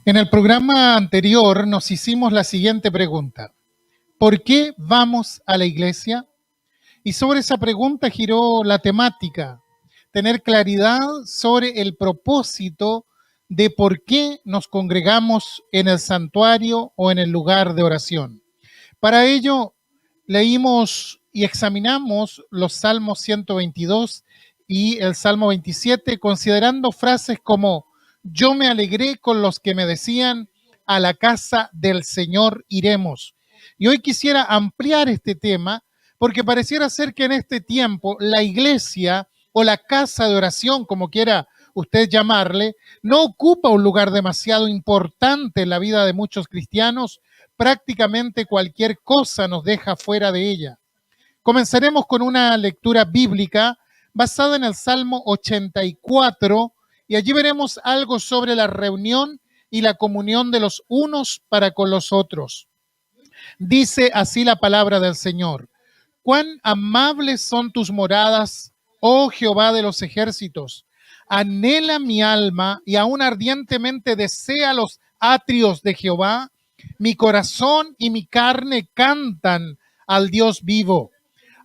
En el programa anterior nos hicimos la siguiente pregunta: ¿por qué vamos a la iglesia? Y sobre esa pregunta giró la temática: tener claridad sobre el propósito de por qué nos congregamos en el santuario o en el lugar de oración. Para ello, leímos y examinamos los Salmos 122 y el Salmo 27, considerando frases como: yo me alegré con los que me decían, a la casa del Señor iremos. Y hoy quisiera ampliar este tema porque pareciera ser que en este tiempo la iglesia o la casa de oración, como quiera usted llamarle, no ocupa un lugar demasiado importante en la vida de muchos cristianos. Prácticamente cualquier cosa nos deja fuera de ella. Comenzaremos con una lectura bíblica basada en el Salmo 84 y allí veremos algo sobre la reunión y la comunión de los unos para con los otros. Dice así la palabra del Señor: cuán amables son tus moradas, oh Jehová de los ejércitos. Anhela mi alma y aún ardientemente desea los atrios de Jehová. Mi corazón y mi carne cantan al Dios vivo.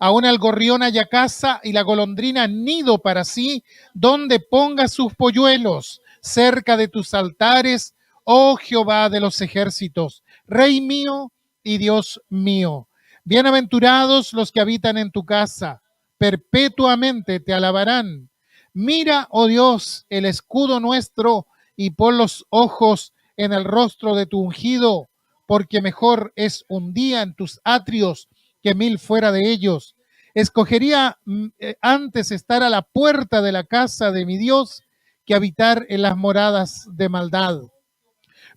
Aún el gorrión haya casa y la golondrina nido para sí, donde ponga sus polluelos, cerca de tus altares, oh Jehová de los ejércitos, Rey mío y Dios mío. Bienaventurados los que habitan en tu casa, perpetuamente te alabarán. Mira, oh Dios, el escudo nuestro y pon los ojos en el rostro de tu ungido, porque mejor es un día en tus atrios que 1000 fuera de ellos. Escogería antes estar a la puerta de la casa de mi Dios que habitar en las moradas de maldad.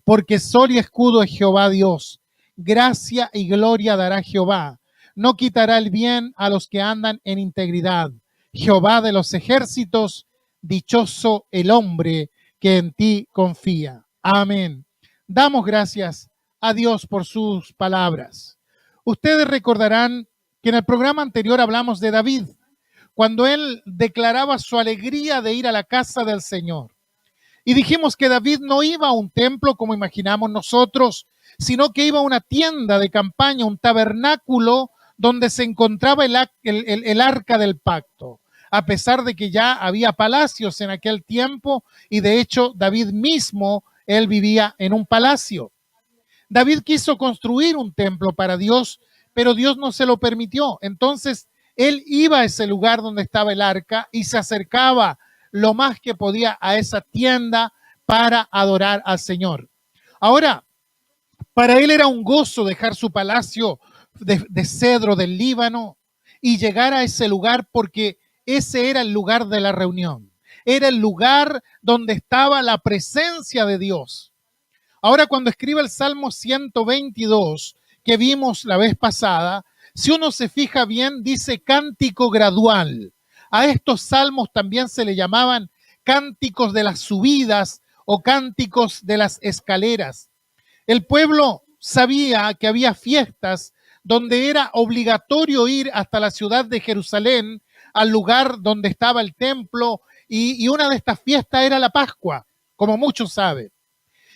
Porque sol y escudo es Jehová Dios. Gracia y gloria dará Jehová. No quitará el bien a los que andan en integridad. Jehová de los ejércitos, dichoso el hombre que en ti confía. Amén. Damos gracias a Dios por sus palabras. Ustedes recordarán que en el programa anterior hablamos de David, cuando él declaraba su alegría de ir a la casa del Señor. Y dijimos que David no iba a un templo como imaginamos nosotros, sino que iba a una tienda de campaña, un tabernáculo donde se encontraba el arca del pacto, a pesar de que ya había palacios en aquel tiempo, y de hecho David mismo, él vivía en un palacio. David quiso construir un templo para Dios, pero Dios no se lo permitió. Entonces él iba a ese lugar donde estaba el arca y se acercaba lo más que podía a esa tienda para adorar al Señor. Ahora, para él era un gozo dejar su palacio de cedro del Líbano y llegar a ese lugar, porque ese era el lugar de la reunión. Era el lugar donde estaba la presencia de Dios. Ahora, cuando escribe el Salmo 122, que vimos la vez pasada, si uno se fija bien, dice cántico gradual. A estos salmos también se le llamaban cánticos de las subidas o cánticos de las escaleras. El pueblo sabía que había fiestas donde era obligatorio ir hasta la ciudad de Jerusalén, al lugar donde estaba el templo, y una de estas fiestas era la Pascua, como muchos saben.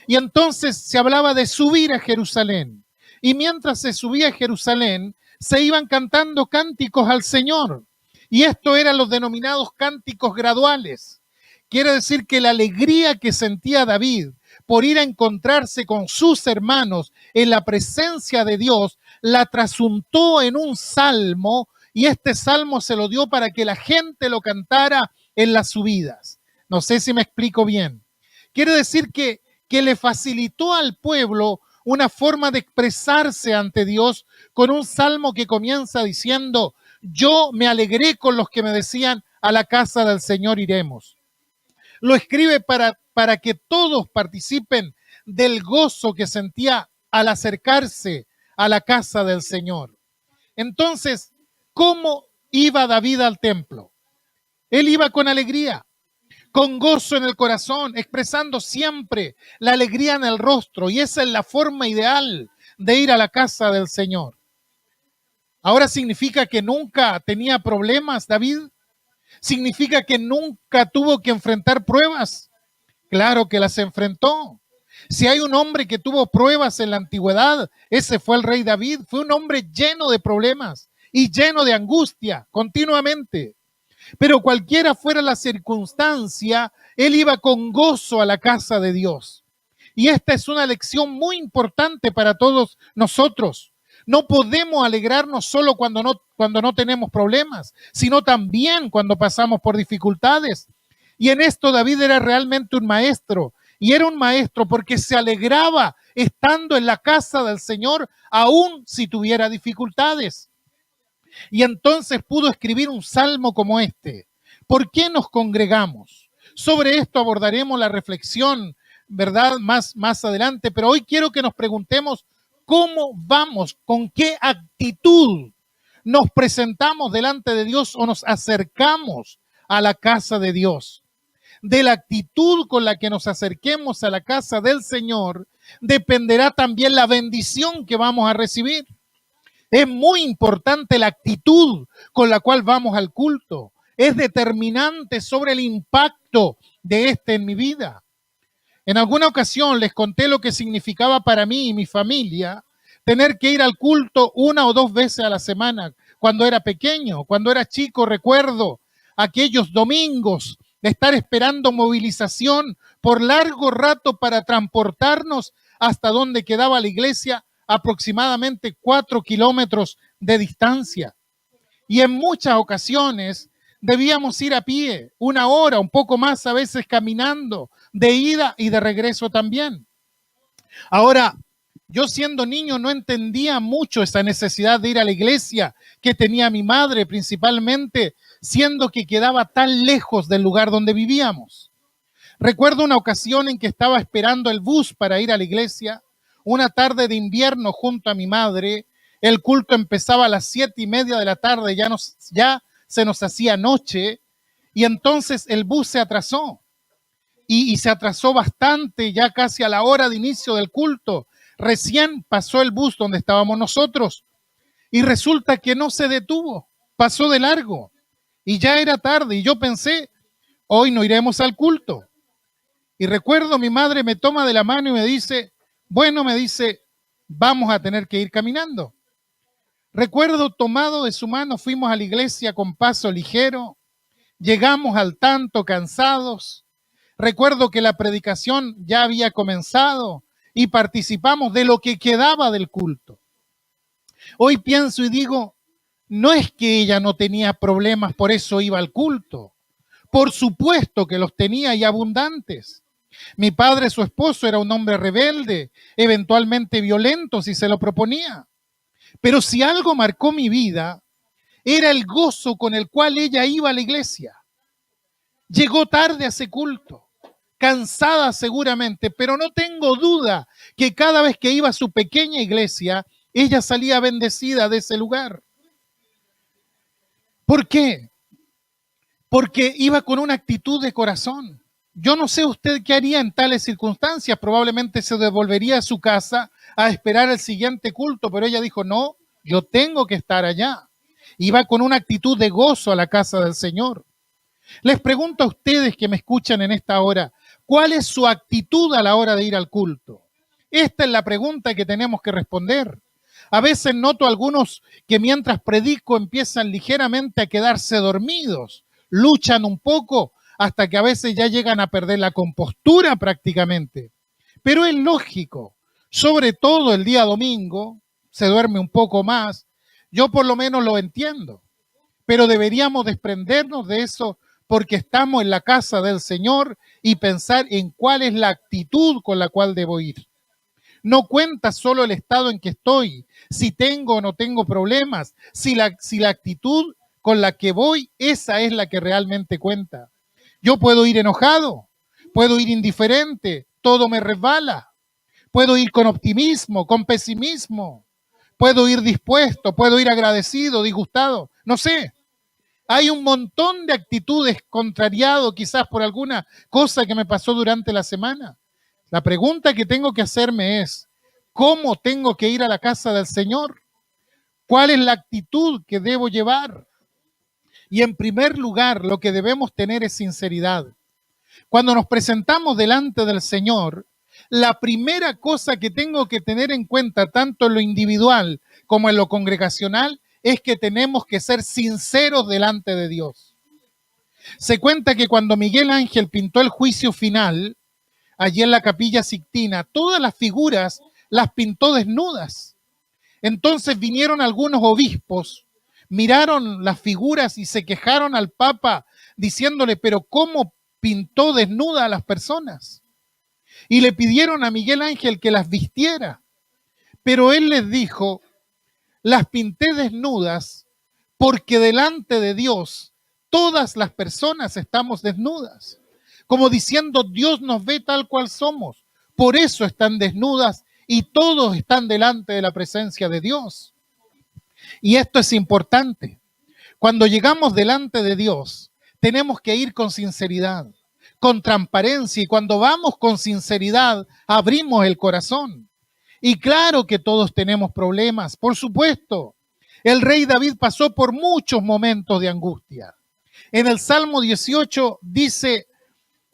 Y entonces se hablaba de subir a Jerusalén. Y mientras se subía a Jerusalén, se iban cantando cánticos al Señor. Y esto eran los denominados cánticos graduales. Quiere decir que la alegría que sentía David por ir a encontrarse con sus hermanos en la presencia de Dios, la trasuntó en un salmo, y este salmo se lo dio para que la gente lo cantara en las subidas. No sé si me explico bien. Quiere decir que le facilitó al pueblo una forma de expresarse ante Dios con un salmo que comienza diciendo: yo me alegré con los que me decían, a la casa del Señor iremos. Lo escribe para que todos participen del gozo que sentía al acercarse a la casa del Señor. Entonces, ¿cómo iba David al templo? Él iba con alegría, con gozo en el corazón, expresando siempre la alegría en el rostro, y esa es la forma ideal de ir a la casa del Señor. Ahora, ¿significa que nunca tenía problemas David? ¿Significa que nunca tuvo que enfrentar pruebas? Claro que las enfrentó. Si hay un hombre que tuvo pruebas en la antigüedad, ese fue el rey David. Fue un hombre lleno de problemas y lleno de angustia continuamente. Pero cualquiera fuera la circunstancia, él iba con gozo a la casa de Dios. Y esta es una lección muy importante para todos nosotros. No podemos alegrarnos solo cuando no tenemos problemas, sino también cuando pasamos por dificultades. Y en esto David era realmente un maestro. Y era un maestro porque se alegraba estando en la casa del Señor, aun si tuviera dificultades. Y entonces pudo escribir un salmo como este. ¿Por qué nos congregamos? Sobre esto abordaremos la reflexión, ¿verdad? Más adelante, pero hoy quiero que nos preguntemos cómo vamos, con qué actitud nos presentamos delante de Dios o nos acercamos a la casa de Dios. De la actitud con la que nos acerquemos a la casa del Señor dependerá también la bendición que vamos a recibir. Es muy importante la actitud con la cual vamos al culto. Es determinante sobre el impacto de este en mi vida. En alguna ocasión les conté lo que significaba para mí y mi familia tener que ir al culto 1 o 2 veces a la semana. Cuando era pequeño, cuando era chico, recuerdo aquellos domingos de estar esperando movilización por largo rato para transportarnos hasta donde quedaba la iglesia, aproximadamente 4 kilómetros de distancia. Y en muchas ocasiones debíamos ir a pie, 1 hora, un poco más, a veces caminando, de ida y de regreso también. Ahora, yo siendo niño no entendía mucho esa necesidad de ir a la iglesia que tenía mi madre, principalmente siendo que quedaba tan lejos del lugar donde vivíamos. Recuerdo una ocasión en que estaba esperando el bus para ir a la iglesia, una tarde de invierno junto a mi madre. El culto empezaba a las 7:30 de la tarde, ya se nos hacía noche, y entonces el bus se atrasó. Y se atrasó bastante, ya casi a la hora de inicio del culto. Recién pasó el bus donde estábamos nosotros y resulta que no se detuvo, pasó de largo y ya era tarde y yo pensé, hoy no iremos al culto. Y recuerdo mi madre me toma de la mano y me dice, bueno, me dice, vamos a tener que ir caminando. Recuerdo tomado de su mano, fuimos a la iglesia con paso ligero, llegamos al tanto cansados. Recuerdo que la predicación ya había comenzado y participamos de lo que quedaba del culto. Hoy pienso y digo, no es que ella no tenía problemas, por eso iba al culto. Por supuesto que los tenía y abundantes. Mi padre, su esposo, era un hombre rebelde, eventualmente violento si se lo proponía. Pero si algo marcó mi vida, era el gozo con el cual ella iba a la iglesia. Llegó tarde a ese culto, cansada seguramente, pero no tengo duda que cada vez que iba a su pequeña iglesia, ella salía bendecida de ese lugar. ¿Por qué? Porque iba con una actitud de corazón. Yo no sé usted qué haría en tales circunstancias, probablemente se devolvería a su casa a esperar el siguiente culto, pero ella dijo, no, yo tengo que estar allá. Iba con una actitud de gozo a la casa del Señor. Les pregunto a ustedes que me escuchan en esta hora, ¿cuál es su actitud a la hora de ir al culto? Esta es la pregunta que tenemos que responder. A veces noto a algunos que mientras predico empiezan ligeramente a quedarse dormidos, luchan un poco hasta que a veces ya llegan a perder la compostura prácticamente. Pero es lógico, sobre todo el día domingo, se duerme un poco más, yo por lo menos lo entiendo, pero deberíamos desprendernos de eso porque estamos en la casa del Señor y pensar en cuál es la actitud con la cual debo ir. No cuenta solo el estado en que estoy, si tengo o no tengo problemas, si la actitud con la que voy, esa es la que realmente cuenta. Yo puedo ir enojado, puedo ir indiferente, todo me resbala. Puedo ir con optimismo, con pesimismo, puedo ir dispuesto, puedo ir agradecido, disgustado, no sé. Hay un montón de actitudes contrariado quizás por alguna cosa que me pasó durante la semana. La pregunta que tengo que hacerme es, ¿cómo tengo que ir a la casa del Señor? ¿Cuál es la actitud que debo llevar? Y en primer lugar, lo que debemos tener es sinceridad. Cuando nos presentamos delante del Señor, la primera cosa que tengo que tener en cuenta, tanto en lo individual como en lo congregacional, es que tenemos que ser sinceros delante de Dios. Se cuenta que cuando Miguel Ángel pintó el juicio final, allí en la Capilla Sixtina, todas las figuras las pintó desnudas. Entonces vinieron algunos obispos, miraron las figuras y se quejaron al Papa diciéndole, pero ¿cómo pintó desnuda a las personas? Y le pidieron a Miguel Ángel que las vistiera. Pero él les dijo, las pinté desnudas porque delante de Dios todas las personas estamos desnudas. Como diciendo, Dios nos ve tal cual somos. Por eso están desnudas y todos están delante de la presencia de Dios. Y esto es importante. Cuando llegamos delante de Dios, tenemos que ir con sinceridad, con transparencia, y cuando vamos con sinceridad, abrimos el corazón. Y claro que todos tenemos problemas, por supuesto. El rey David pasó por muchos momentos de angustia. En el Salmo 18 dice,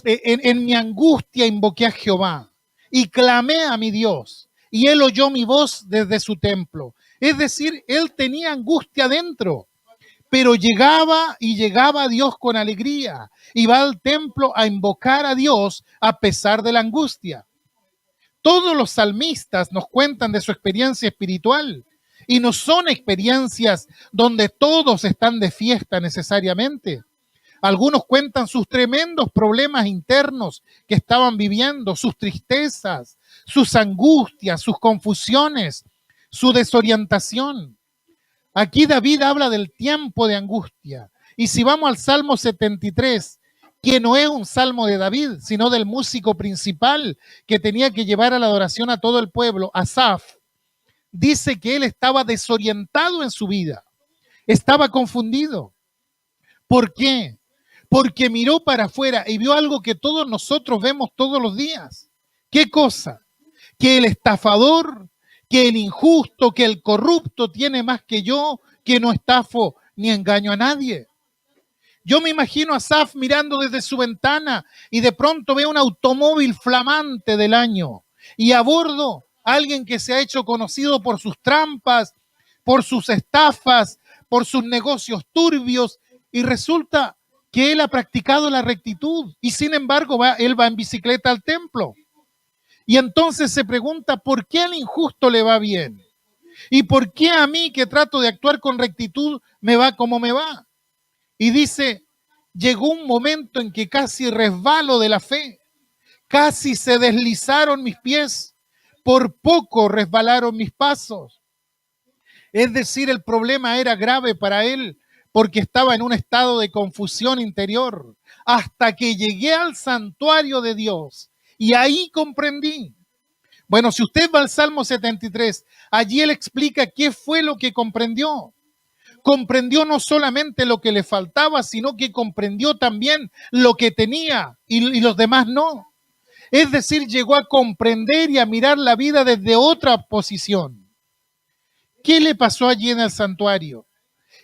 en mi angustia invoqué a Jehová y clamé a mi Dios, y él oyó mi voz desde su templo. Es decir, él tenía angustia dentro, pero llegaba a Dios con alegría, y va al templo a invocar a Dios a pesar de la angustia. Todos los salmistas nos cuentan de su experiencia espiritual, y no son experiencias donde todos están de fiesta necesariamente. Algunos cuentan sus tremendos problemas internos que estaban viviendo, sus tristezas, sus angustias, sus confusiones, su desorientación. Aquí David habla del tiempo de angustia. Y si vamos al Salmo 73, que no es un salmo de David, sino del músico principal que tenía que llevar a la adoración a todo el pueblo, Asaf, dice que él estaba desorientado en su vida, estaba confundido. ¿Por qué? Porque miró para afuera y vio algo que todos nosotros vemos todos los días. ¿Qué cosa? Que el estafador, que el injusto, que el corrupto tiene más que yo, que no estafo ni engaño a nadie. Yo me imagino a Asaf mirando desde su ventana y de pronto ve un automóvil flamante del año y a bordo alguien que se ha hecho conocido por sus trampas, por sus estafas, por sus negocios turbios, y resulta que él ha practicado la rectitud y sin embargo él va en bicicleta al templo. Y entonces se pregunta, ¿por qué al injusto le va bien? ¿Y por qué a mí, que trato de actuar con rectitud, me va como me va? Y dice, llegó un momento en que casi resbalo de la fe, casi se deslizaron mis pies, por poco resbalaron mis pasos. Es decir, el problema era grave para él porque estaba en un estado de confusión interior, hasta que llegué al santuario de Dios y ahí comprendí. Bueno, si usted va al Salmo 73, allí él explica qué fue lo que comprendió. Comprendió no solamente lo que le faltaba, sino que comprendió también lo que tenía y los demás no. Es decir, llegó a comprender y a mirar la vida desde otra posición. ¿Qué le pasó allí en el santuario?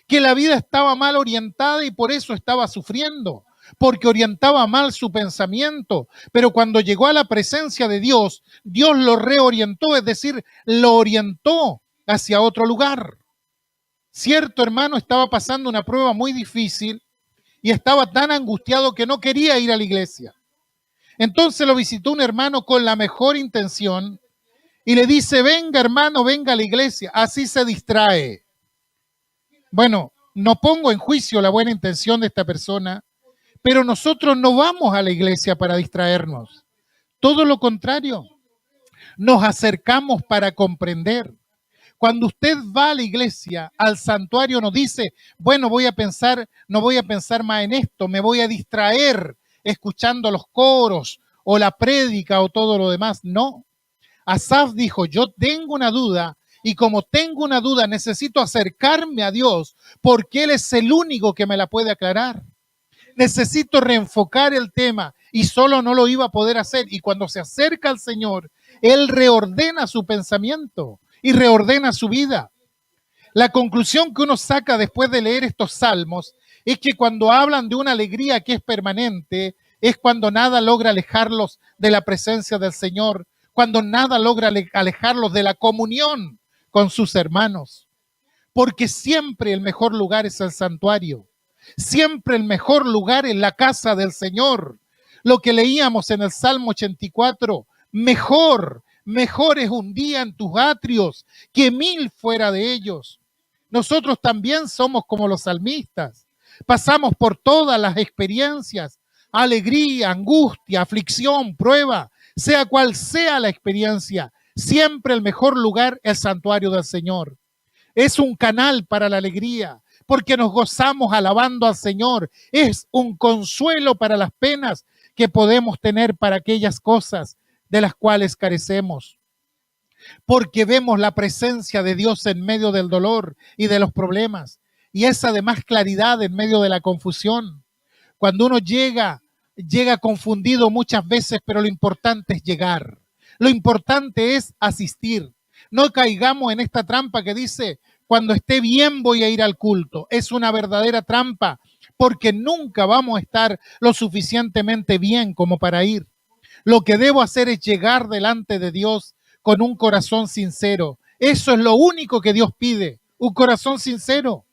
Que la vida estaba mal orientada y por eso estaba sufriendo, porque orientaba mal su pensamiento. Pero cuando llegó a la presencia de Dios, Dios lo reorientó, es decir, lo orientó hacia otro lugar. Cierto hermano estaba pasando una prueba muy difícil y estaba tan angustiado que no quería ir a la iglesia. Entonces lo visitó un hermano con la mejor intención y le dice, venga hermano, venga a la iglesia, así se distrae. Bueno, no pongo en juicio la buena intención de esta persona, pero nosotros no vamos a la iglesia para distraernos. Todo lo contrario, nos acercamos para comprender. Cuando usted va a la iglesia, al santuario, no dice, bueno, no voy a pensar más en esto, me voy a distraer escuchando los coros o la prédica o todo lo demás. No. Asaf dijo, yo tengo una duda y como tengo una duda necesito acercarme a Dios porque Él es el único que me la puede aclarar. Necesito reenfocar el tema y solo no lo iba a poder hacer. Y cuando se acerca al Señor, Él reordena su pensamiento y reordena su vida. La conclusión que uno saca después de leer estos salmos es que cuando hablan de una alegría que es permanente, es cuando nada logra alejarlos de la presencia del Señor, cuando nada logra alejarlos de la comunión con sus hermanos. Porque siempre el mejor lugar es el santuario. Siempre el mejor lugar es la casa del Señor. Lo que leíamos en el Salmo 84, mejor es un día en tus atrios que 1000 fuera de ellos. Nosotros también somos como los salmistas. Pasamos por todas las experiencias, alegría, angustia, aflicción, prueba, sea cual sea la experiencia. Siempre el mejor lugar es el santuario del Señor. Es un canal para la alegría, porque nos gozamos alabando al Señor. Es un consuelo para las penas que podemos tener para aquellas cosas de las cuales carecemos. Porque vemos la presencia de Dios en medio del dolor y de los problemas. Y es además claridad en medio de la confusión. Cuando uno llega confundido muchas veces, pero lo importante es llegar. Lo importante es asistir. No caigamos en esta trampa que dice, cuando esté bien voy a ir al culto. Es una verdadera trampa, porque nunca vamos a estar lo suficientemente bien como para ir. Lo que debo hacer es llegar delante de Dios con un corazón sincero. Eso es lo único que Dios pide, un corazón sincero.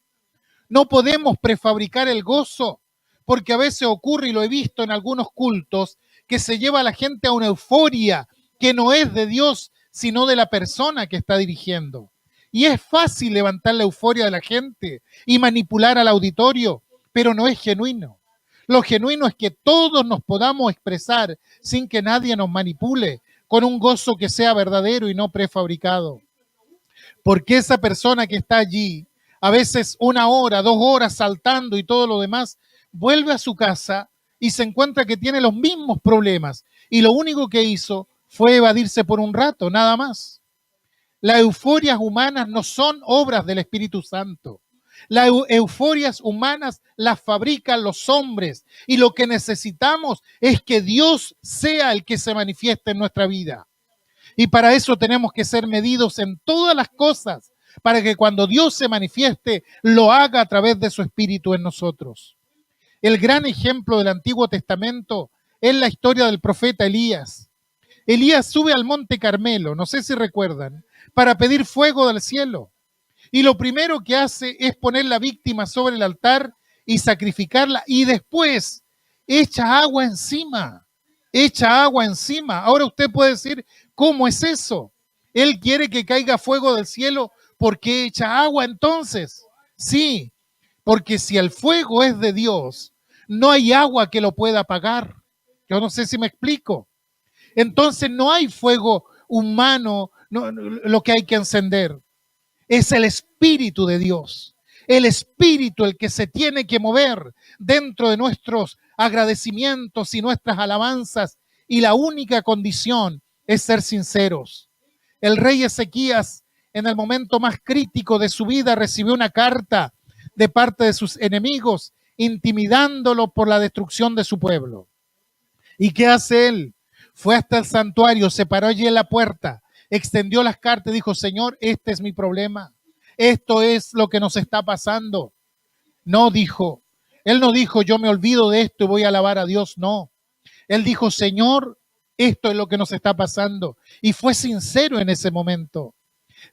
No podemos prefabricar el gozo, porque a veces ocurre, y lo he visto en algunos cultos, que se lleva a la gente a una euforia que no es de Dios, sino de la persona que está dirigiendo. Y es fácil levantar la euforia de la gente y manipular al auditorio, pero no es genuino. Lo genuino es que todos nos podamos expresar sin que nadie nos manipule, con un gozo que sea verdadero y no prefabricado. Porque esa persona que está allí, a veces 1 hora, 2 horas saltando y todo lo demás, vuelve a su casa y se encuentra que tiene los mismos problemas. Y lo único que hizo fue evadirse por un rato, nada más. Las euforias humanas no son obras del Espíritu Santo. Las euforias humanas las fabrican los hombres y lo que necesitamos es que Dios sea el que se manifieste en nuestra vida. Y para eso tenemos que ser medidos en todas las cosas, para que cuando Dios se manifieste, lo haga a través de su Espíritu en nosotros. El gran ejemplo del Antiguo Testamento es la historia del profeta Elías. Elías sube al monte Carmelo, no sé si recuerdan, para pedir fuego del cielo. Y lo primero que hace es poner la víctima sobre el altar y sacrificarla, y después echa agua encima. Echa agua encima. Ahora usted puede decir, ¿cómo es eso? Él quiere que caiga fuego del cielo, ¿por qué echa agua entonces? Sí, porque si el fuego es de Dios, no hay agua que lo pueda apagar. Yo no sé si me explico. Entonces no hay fuego humano, lo que hay que encender. Es el Espíritu de Dios. El Espíritu el que se tiene que mover dentro de nuestros agradecimientos y nuestras alabanzas. Y la única condición es ser sinceros. El rey Ezequías, en el momento más crítico de su vida, recibió una carta de parte de sus enemigos, intimidándolo por la destrucción de su pueblo. ¿Y qué hace él? Fue hasta el santuario, se paró allí en la puerta, extendió las cartas y dijo, Señor, este es mi problema. Esto es lo que nos está pasando. No dijo, él no dijo, yo me olvido de esto y voy a alabar a Dios. No. Él dijo, Señor, esto es lo que nos está pasando. Y fue sincero en ese momento.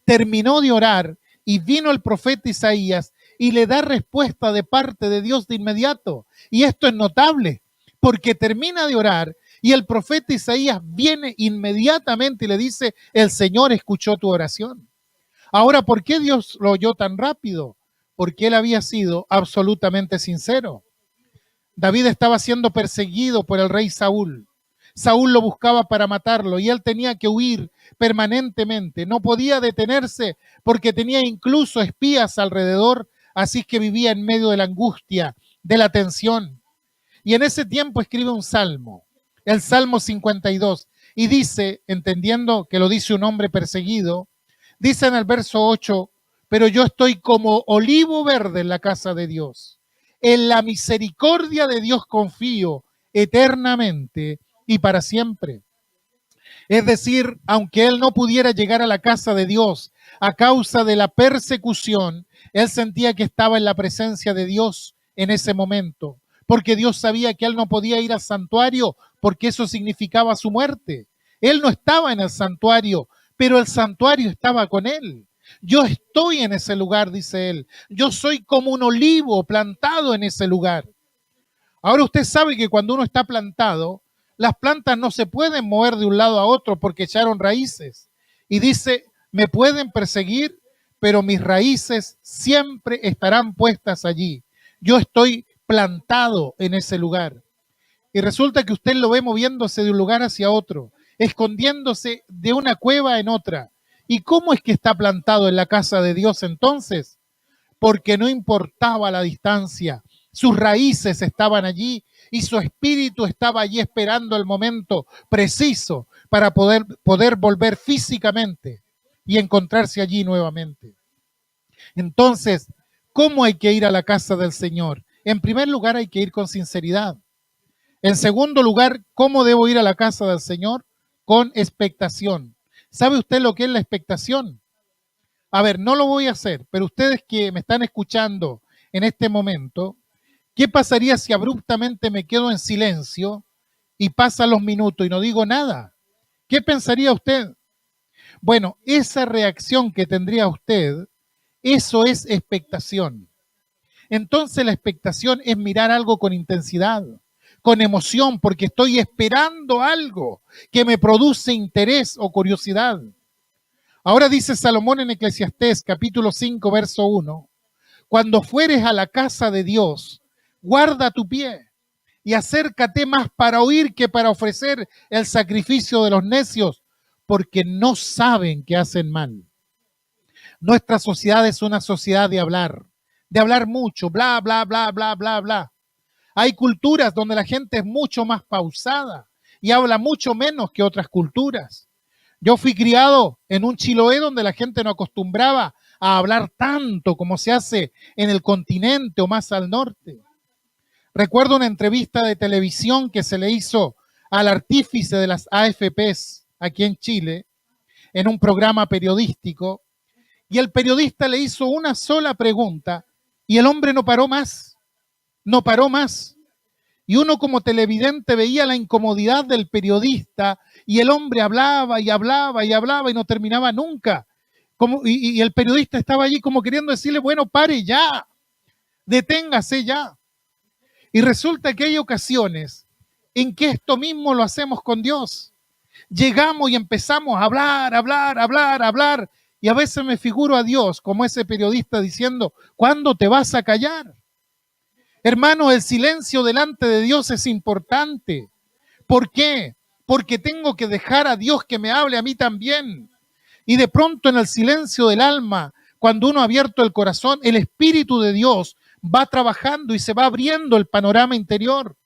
Terminó de orar y vino el profeta Isaías y le da respuesta de parte de Dios de inmediato. Y esto es notable, porque termina de orar y el profeta Isaías viene inmediatamente y le dice, el Señor escuchó tu oración. Ahora, ¿por qué Dios lo oyó tan rápido? Porque él había sido absolutamente sincero. David estaba siendo perseguido por el rey Saúl. Saúl lo buscaba para matarlo y él tenía que huir permanentemente. No podía detenerse porque tenía incluso espías alrededor, así que vivía en medio de la angustia, de la tensión. Y en ese tiempo escribe un salmo, el Salmo 52, y dice, entendiendo que lo dice un hombre perseguido, dice en el verso 8, pero yo estoy como olivo verde en la casa de Dios. En la misericordia de Dios confío eternamente y para siempre. Es decir, aunque él no pudiera llegar a la casa de Dios a causa de la persecución, él sentía que estaba en la presencia de Dios en ese momento, porque Dios sabía que él no podía ir al santuario porque eso significaba su muerte. Él no estaba en el santuario, pero el santuario estaba con él. Yo estoy en ese lugar, dice él. Yo soy como un olivo plantado en ese lugar. Ahora usted sabe que cuando uno está plantado, las plantas no se pueden mover de un lado a otro porque echaron raíces. Y dice, me pueden perseguir, pero mis raíces siempre estarán puestas allí. Yo estoy plantado en ese lugar. Y resulta que usted lo ve moviéndose de un lugar hacia otro, escondiéndose de una cueva en otra. ¿Y cómo es que está plantado en la casa de Dios entonces? Porque no importaba la distancia, sus raíces estaban allí y su espíritu estaba allí esperando el momento preciso para poder volver físicamente y encontrarse allí nuevamente. Entonces, ¿cómo hay que ir a la casa del Señor? En primer lugar, hay que ir con sinceridad. En segundo lugar, ¿cómo debo ir a la casa del Señor? Con expectación. ¿Sabe usted lo que es la expectación? A ver, no lo voy a hacer, pero ustedes que me están escuchando en este momento, ¿qué pasaría si abruptamente me quedo en silencio y pasan los minutos y no digo nada? ¿Qué pensaría usted? Bueno, esa reacción que tendría usted, eso es expectación. Entonces la expectación es mirar algo con intensidad, con emoción, porque estoy esperando algo que me produce interés o curiosidad. Ahora dice Salomón en Eclesiastés capítulo 5, verso 1, cuando fueres a la casa de Dios, guarda tu pie y acércate más para oír que para ofrecer el sacrificio de los necios, porque no saben que hacen mal. Nuestra sociedad es una sociedad de hablar mucho, bla, bla, bla, bla, bla, bla. Hay culturas donde la gente es mucho más pausada y habla mucho menos que otras culturas. Yo fui criado en un Chiloé donde la gente no acostumbraba a hablar tanto como se hace en el continente o más al norte. Recuerdo una entrevista de televisión que se le hizo al artífice de las AFPs aquí en Chile, en un programa periodístico, y el periodista le hizo una sola pregunta y el hombre no paró más, no paró más. Y uno como televidente veía la incomodidad del periodista y el hombre hablaba y hablaba y hablaba y no terminaba nunca. Y el periodista estaba allí como queriendo decirle, bueno, pare ya, deténgase ya. Y resulta que hay ocasiones en que esto mismo lo hacemos con Dios. Llegamos y empezamos a hablar, hablar, hablar, hablar, y a veces me figuro a Dios como ese periodista diciendo, ¿cuándo te vas a callar? Hermano, el silencio delante de Dios es importante. ¿Por qué? Porque tengo que dejar a Dios que me hable a mí también. Y de pronto en el silencio del alma, cuando uno ha abierto el corazón, el Espíritu de Dios va trabajando y se va abriendo el panorama interior.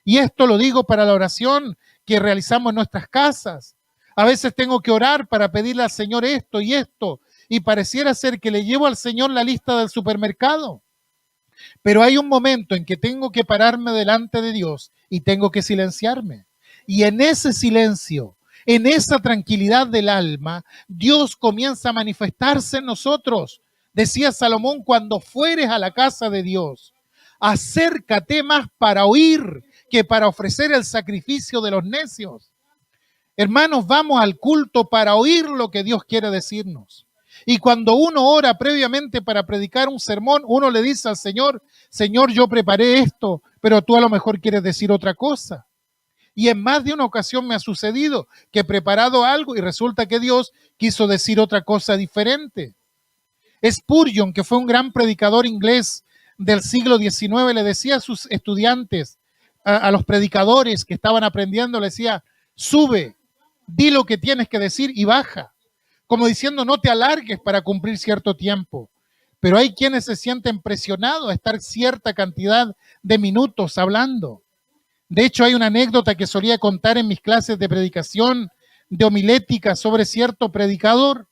Y esto lo digo para la oración que realizamos en nuestras casas. A veces tengo que orar para pedirle al Señor esto y esto, y pareciera ser que le llevo al Señor la lista del supermercado. Pero hay un momento en que tengo que pararme delante de Dios y tengo que silenciarme. Y en ese silencio, en esa tranquilidad del alma, Dios comienza a manifestarse en nosotros. Decía Salomón, cuando fueres a la casa de Dios, acércate más para oír que para ofrecer el sacrificio de los necios. Hermanos, vamos al culto para oír lo que Dios quiere decirnos. Y cuando uno ora previamente para predicar un sermón, uno le dice al Señor, Señor, yo preparé esto, pero tú a lo mejor quieres decir otra cosa. Y en más de una ocasión me ha sucedido que he preparado algo y resulta que Dios quiso decir otra cosa diferente. Spurgeon, que fue un gran predicador inglés del siglo XIX, le decía a sus estudiantes, a los predicadores que estaban aprendiendo, le decía, sube, di lo que tienes que decir y baja. Como diciendo, no te alargues para cumplir cierto tiempo. Pero hay quienes se sienten presionados a estar cierta cantidad de minutos hablando. De hecho, hay una anécdota que solía contar en mis clases de predicación, de homilética sobre cierto predicador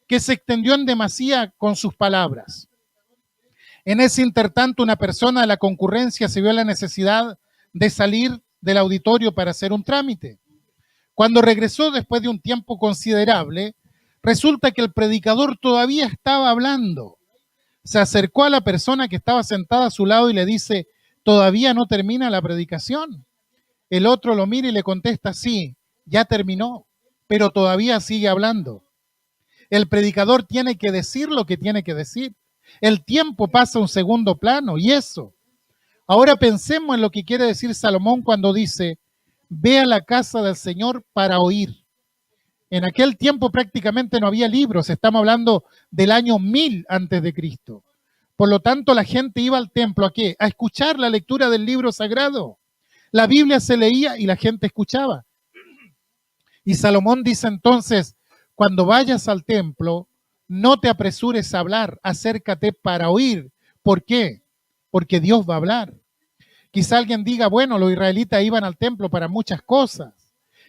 que se extendió en demasía con sus palabras. En ese intertanto, una persona de la concurrencia se vio en la necesidad de salir del auditorio para hacer un trámite. Cuando regresó después de un tiempo considerable, resulta que el predicador todavía estaba hablando. Se acercó a la persona que estaba sentada a su lado y le dice, ¿todavía no termina la predicación? El otro lo mira y le contesta, sí, ya terminó, pero todavía sigue hablando. El predicador tiene que decir lo que tiene que decir. El tiempo pasa a un segundo plano y eso. Ahora pensemos en lo que quiere decir Salomón cuando dice, ve a la casa del Señor para oír. En aquel tiempo prácticamente no había libros, estamos hablando del año 1000 antes de Cristo. Por lo tanto, la gente iba al templo ¿a qué? A escuchar la lectura del libro sagrado. La Biblia se leía y la gente escuchaba. Y Salomón dice entonces, cuando vayas al templo, no te apresures a hablar, acércate para oír. ¿Por qué? Porque Dios va a hablar. Quizá alguien diga, bueno, los israelitas iban al templo para muchas cosas.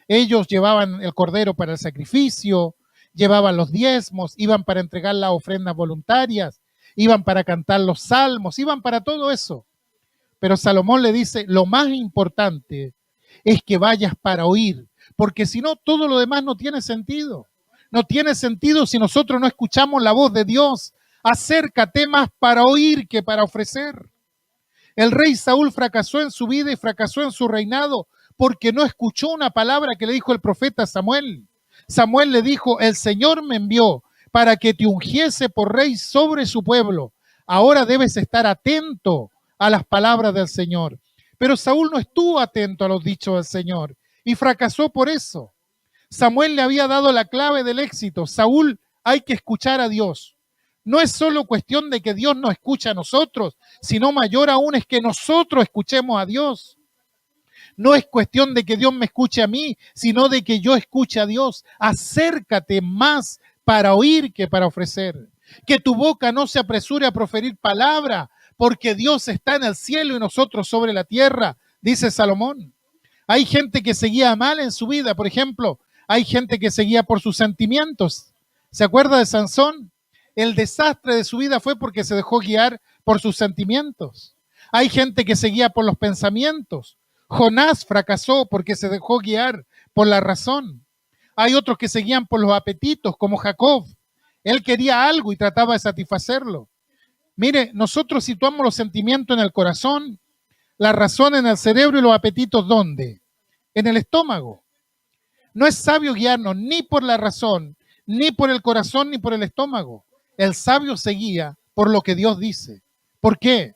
Ellos llevaban el cordero para el sacrificio, llevaban los diezmos, iban para entregar las ofrendas voluntarias, iban para cantar los salmos, iban para todo eso. Pero Salomón le dice, lo más importante es que vayas para oír, porque si no, todo lo demás no tiene sentido. No tiene sentido si nosotros no escuchamos la voz de Dios. Acércate más para oír que para ofrecer. El rey Saúl fracasó en su vida y fracasó en su reinado porque no escuchó una palabra que le dijo el profeta Samuel. Samuel le dijo, el Señor me envió para que te ungiese por rey sobre su pueblo. Ahora debes estar atento a las palabras del Señor. Pero Saúl no estuvo atento a los dichos del Señor y fracasó por eso. Samuel le había dado la clave del éxito. Saúl, hay que escuchar a Dios. No es solo cuestión de que Dios nos escuche a nosotros, sino mayor aún es que nosotros escuchemos a Dios. No es cuestión de que Dios me escuche a mí, sino de que yo escuche a Dios. Acércate más para oír que para ofrecer. Que tu boca no se apresure a proferir palabra, porque Dios está en el cielo y nosotros sobre la tierra, dice Salomón. Hay gente que seguía mal en su vida, por ejemplo, hay gente que seguía por sus sentimientos. ¿Se acuerda de Sansón? El desastre de su vida fue porque se dejó guiar por sus sentimientos. Hay gente que seguía por los pensamientos. Jonás fracasó porque se dejó guiar por la razón. Hay otros que seguían por los apetitos, como Jacob. Él quería algo y trataba de satisfacerlo. Mire, nosotros situamos los sentimientos en el corazón, la razón en el cerebro y los apetitos ¿dónde? En el estómago. No es sabio guiarnos ni por la razón, ni por el corazón, ni por el estómago. El sabio se guía por lo que Dios dice. ¿Por qué?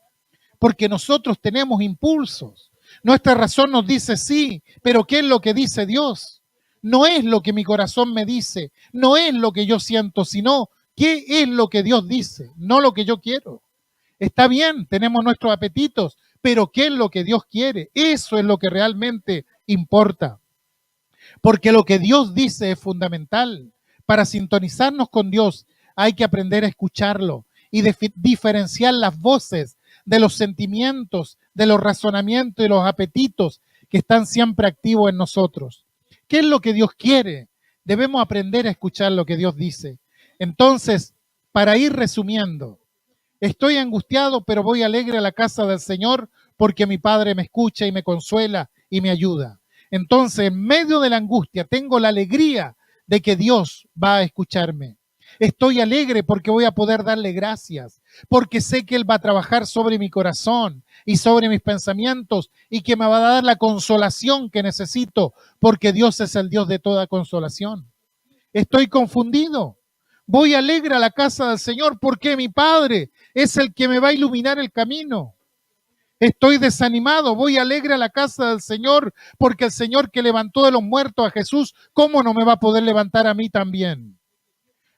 Porque nosotros tenemos impulsos. Nuestra razón nos dice sí, pero ¿qué es lo que dice Dios? No es lo que mi corazón me dice, no es lo que yo siento, sino qué es lo que Dios dice, no lo que yo quiero. Está bien, tenemos nuestros apetitos, pero ¿qué es lo que Dios quiere? Eso es lo que realmente importa. Porque lo que Dios dice es fundamental. Para sintonizarnos con Dios hay que aprender a escucharlo y diferenciar las voces de los sentimientos, de los razonamientos y los apetitos que están siempre activos en nosotros. ¿Qué es lo que Dios quiere? Debemos aprender a escuchar lo que Dios dice. Entonces, para ir resumiendo, estoy angustiado, pero voy alegre a la casa del Señor porque mi Padre me escucha y me consuela y me ayuda. Entonces, en medio de la angustia, tengo la alegría de que Dios va a escucharme. Estoy alegre porque voy a poder darle gracias, porque sé que Él va a trabajar sobre mi corazón y sobre mis pensamientos y que me va a dar la consolación que necesito, porque Dios es el Dios de toda consolación. Estoy confundido. Voy alegre a la casa del Señor porque mi Padre es el que me va a iluminar el camino. Estoy desanimado, voy alegre a la casa del Señor porque el Señor que levantó de los muertos a Jesús, ¿cómo no me va a poder levantar a mí también?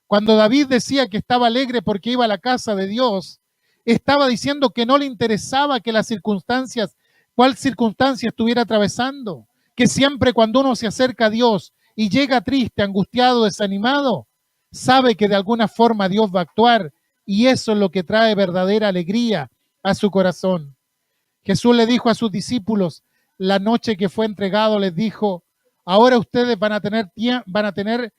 Cuando David decía que estaba alegre porque iba a la casa de Dios, estaba diciendo que no le interesaba que las circunstancias, cuál circunstancia estuviera atravesando, que siempre cuando uno se acerca a Dios y llega triste, angustiado, desanimado, sabe que de alguna forma Dios va a actuar y eso es lo que trae verdadera alegría a su corazón. Jesús le dijo a sus discípulos, la noche que fue entregado, les dijo, ahora ustedes van a tener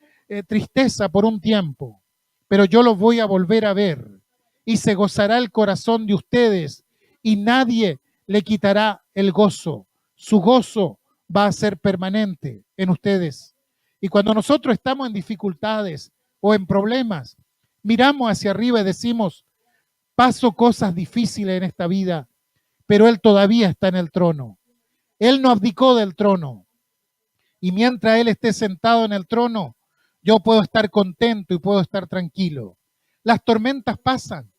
tristeza por un tiempo, pero yo los voy a volver a ver y se gozará el corazón de ustedes y nadie le quitará el gozo. Su gozo va a ser permanente en ustedes. Y cuando nosotros estamos en dificultades o en problemas, miramos hacia arriba y decimos, paso cosas difíciles en esta vida, pero Él todavía está en el trono. Él no abdicó del trono. Y mientras Él esté sentado en el trono, yo puedo estar contento y puedo estar tranquilo. Las tormentas pasan,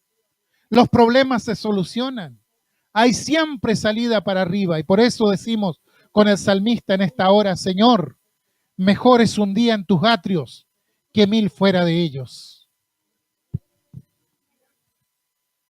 los problemas se solucionan. Hay siempre salida para arriba y por eso decimos con el salmista en esta hora, Señor, mejor es un día en tus atrios que 1000 fuera de ellos.